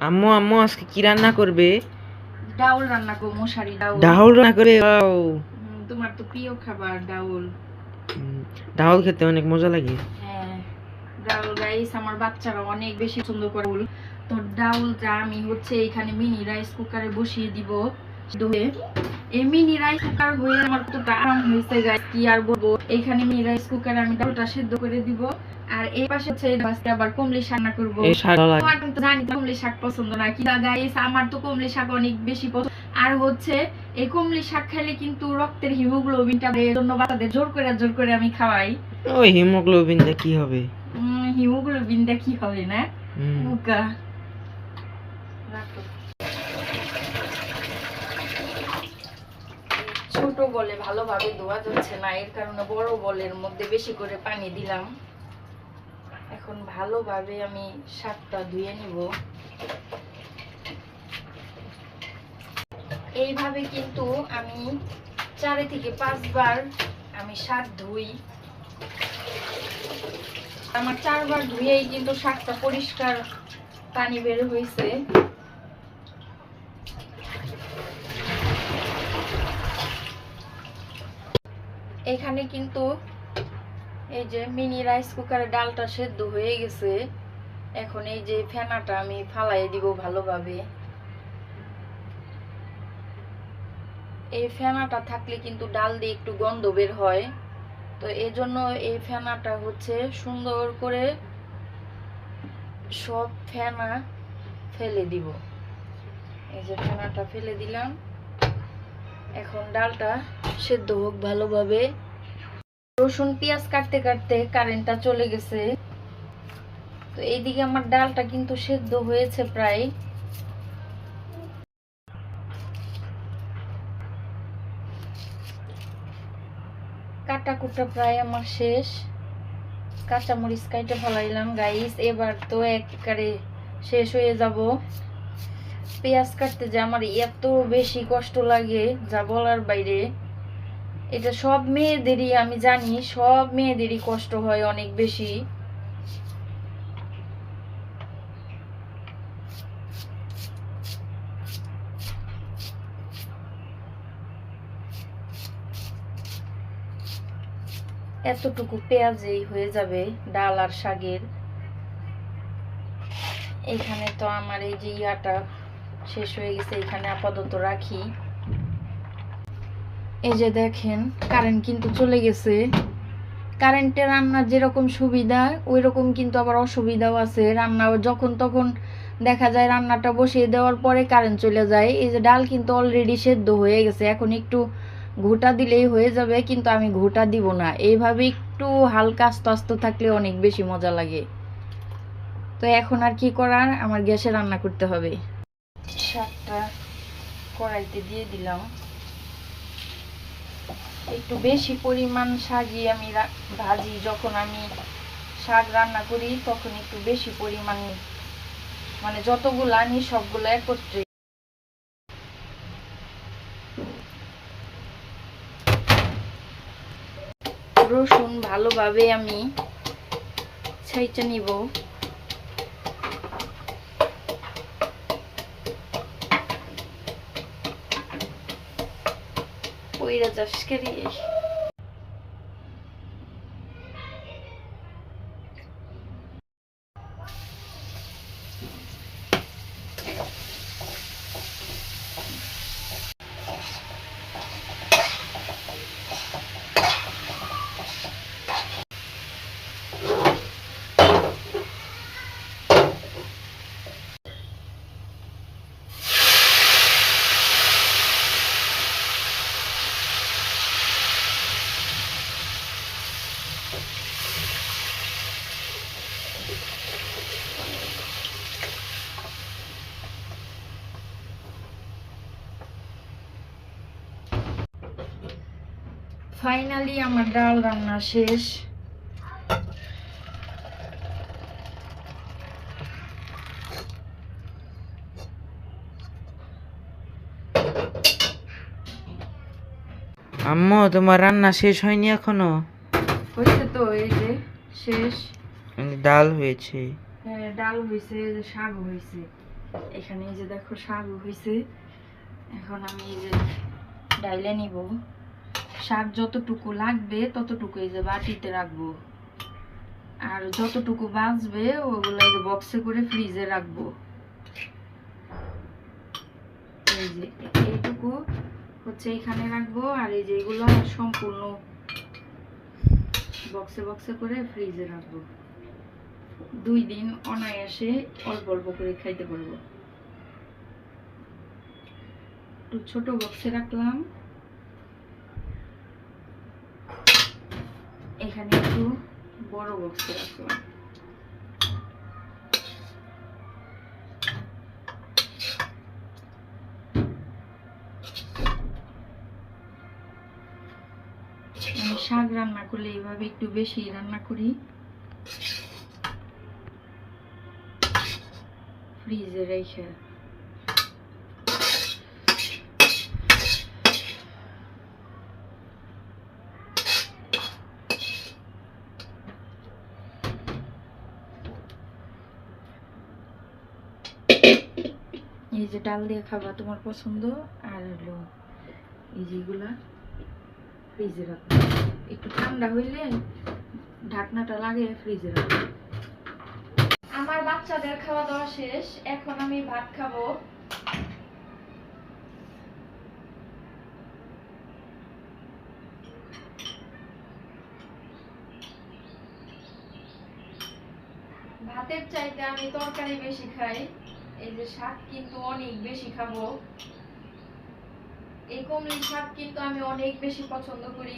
আম্মু আম্মু আজকে কি রান্না করবে? ডাউল রান্না করবো, মশারি ডাউল। ডাউল রান্না করে খাও। তোমার তো প্রিয় খাবার ডাউল। ডাউল খেতে অনেক মজা লাগে। হ্যাঁ, ডাউল গাইস আমার বাচ্চারা অনেক বেশি পছন্দ করে। তো ডাউলটা আমি হচ্ছে এখানে মিনি রাইস কুকারে বসিয়ে দিব। এই মিনি রাইস কুকার হয়ে আমার কতটা আরাম হয়েছে গাইস, কি আর বলবো। এখানে মিনি রাইস কুকারে আমি ডাউলটা সেদ্ধ করে দিব। আর এই পাশে হচ্ছে আজকে আবার কমলি শাক রান্না করবো। তোমার তো জানি কমলি শাক পছন্দ না, কি গাইস আমার তো কমলি শাক অনেক বেশি পছন্দ। আর হচ্ছে এই কমলি শাক খেলে কিন্তু রক্তের হিমোগ্লোবিনটা বেড়ে, জন্য বাচ্চাদের জোর করে আমি খাওয়াই। ওই হিমোগ্লোবিনটা কি হবে? হিমোগ্লোবিনটা কি হবে না বুকা। ছোট বলে ভালোভাবে ধোয়া যাচ্ছে না, এর কারণে বড় বলের মধ্যে বেশি করে পানি দিলাম। এখন ভালোভাবে আমি শাকটা ধুয়ে নিব। এইভাবে কিন্তু আমি 4 থেকে 5 বার আমি শাক ধুই। আমার 4 বার ধুয়েই কিন্তু শাকটা পরিষ্কার পানি বের হয়েছে। এখানে কিন্তু এই যে মিনি রাইস কুকারে ডালটা সেদ্ধ হয়ে গেছে। এখন এই যে ফেনাটা আমি ফালাই দিব ভালোভাবে। এই ফেনাটা থাকলে কিন্তু ডাল দিয়ে একটু গন্ধ বের হয়, তো এই জন্য এই ফেনাটা হচ্ছে সুন্দর করে সব ফেনা ফেলে দিব। এই যে ফেনাটা ফেলে দিলাম। এখন ডালটা সেদ্ধ হোক ভালোভাবে। রসুন পেঁয়াজ কাটতে কাটতে কারেন্টটা চলে গেছে। তো এইদিকে আমার ডালটা কিন্তু সেদ্ধ হয়েছে প্রায়। কাটা কুটা প্রায় আমার শেষ। কাঁচামরিচ কাইটে ফেলাইলাম গাইস, এবার তো একবারে শেষ হয়ে যাব। পেঁয়াজ কাটতে যে আমার এত বেশি কষ্ট লাগে যা বলার বাইরে। এটা সব মেয়েদেরই, আমি জানি সব মেয়েদেরই কষ্ট হয় অনেক বেশি। এতটুকু পেঁয়াজেই হয়ে যাবে ডাল আর শাকের। এখানে তো আমার এই যে ইয়াটা শেষ হয়ে গেছে, এখানে আপাতত রাখি। এই যে দেখেন কারেন্ট কিন্তু চলে গেছে। কারেন্টে রান্নার যেরকম সুবিধা ওই রকম কিন্তু আবার অসুবিধাও আছে। রান্না যখন তখন দেখা যায় রান্নাটা বসিয়ে দেওয়ার পরে কারেন্ট চলে যায়। এই যে ডাল কিন্তু অলরেডি সেদ্ধ হয়ে গেছে, এখন একটু ঘোটা দিলেই হয়ে যাবে, কিন্তু আমি ঘোটা দিব না। এইভাবে একটু হালকা আস্তে আস্তে থাকলে অনেক বেশি মজা লাগে। তো এখন আর কি করার, আমার গ্যাসে রান্না করতে হবে। শাকটা কড়াইতে দিয়ে দিলাম। একটু বেশি পরিমাণ শাকই আমি ভাজি, যখন আমি শাক রান্না করি তখন একটু বেশি পরিমাণ, মানে যতগুলো আনি সবগুলো একত্রে। রসুন ভালোভাবে আমি ছাইচা নিব। পইরা যাস কেরি। ফাইনালি আমার ডাল রান্না শেষ। আম্মু তোমার রান্না শেষ হয়নি এখনো? হয়েছে তো, এই যে শেষ। ডাল হয়েছে। হ্যাঁ ডাল হয়েছে, শাক হয়েছে। এখানে এই যে দেখো শাক হয়েছে। এখন আমি এই যে ডাইলে নিব। শাক যতটুকু লাগবে ততটুকু এই যে বাটিতে রাখবো, আর যতটুকু বাঁচবে ওগুলো এই যে বক্সে করে ফ্রিজে রাখবো। এই যে এইটুকু হচ্ছে এখানে রাখবো, আর এই যে এগুলো সম্পূর্ণ বক্সে বক্সে করে ফ্রিজে রাখবো। 2 দিন অনায়াসে অল্প অল্প করে খাইতে পারবো। একটু ছোট বক্সে রাখলাম, এখানে একটু বড় বক্সে রাখলাম। আমি শাক রান্না করলে এইভাবে একটু বেশি রান্না করি, ফ্রিজে রেখে। এই যে ডাল দিয়ে খাবা তোমার পছন্দ, আর হলো এই যেগুলা ফ্রিজে রাখবো। একটু ঠান্ডা হইলে ঢাকনাটা লাগিয়ে ফ্রিজে রাখবো। আমার বাচ্চাদের খাওয়া দাওয়া শেষ, এখন আমি ভাত খাবো। ভাতের চাইতে আমি তরকারি বেশি খাই। এই যে শাক কিন্তু অনেক বেশি খাবো। এই কমলি শাক কিন্তু আমি অনেক বেশি পছন্দ করি।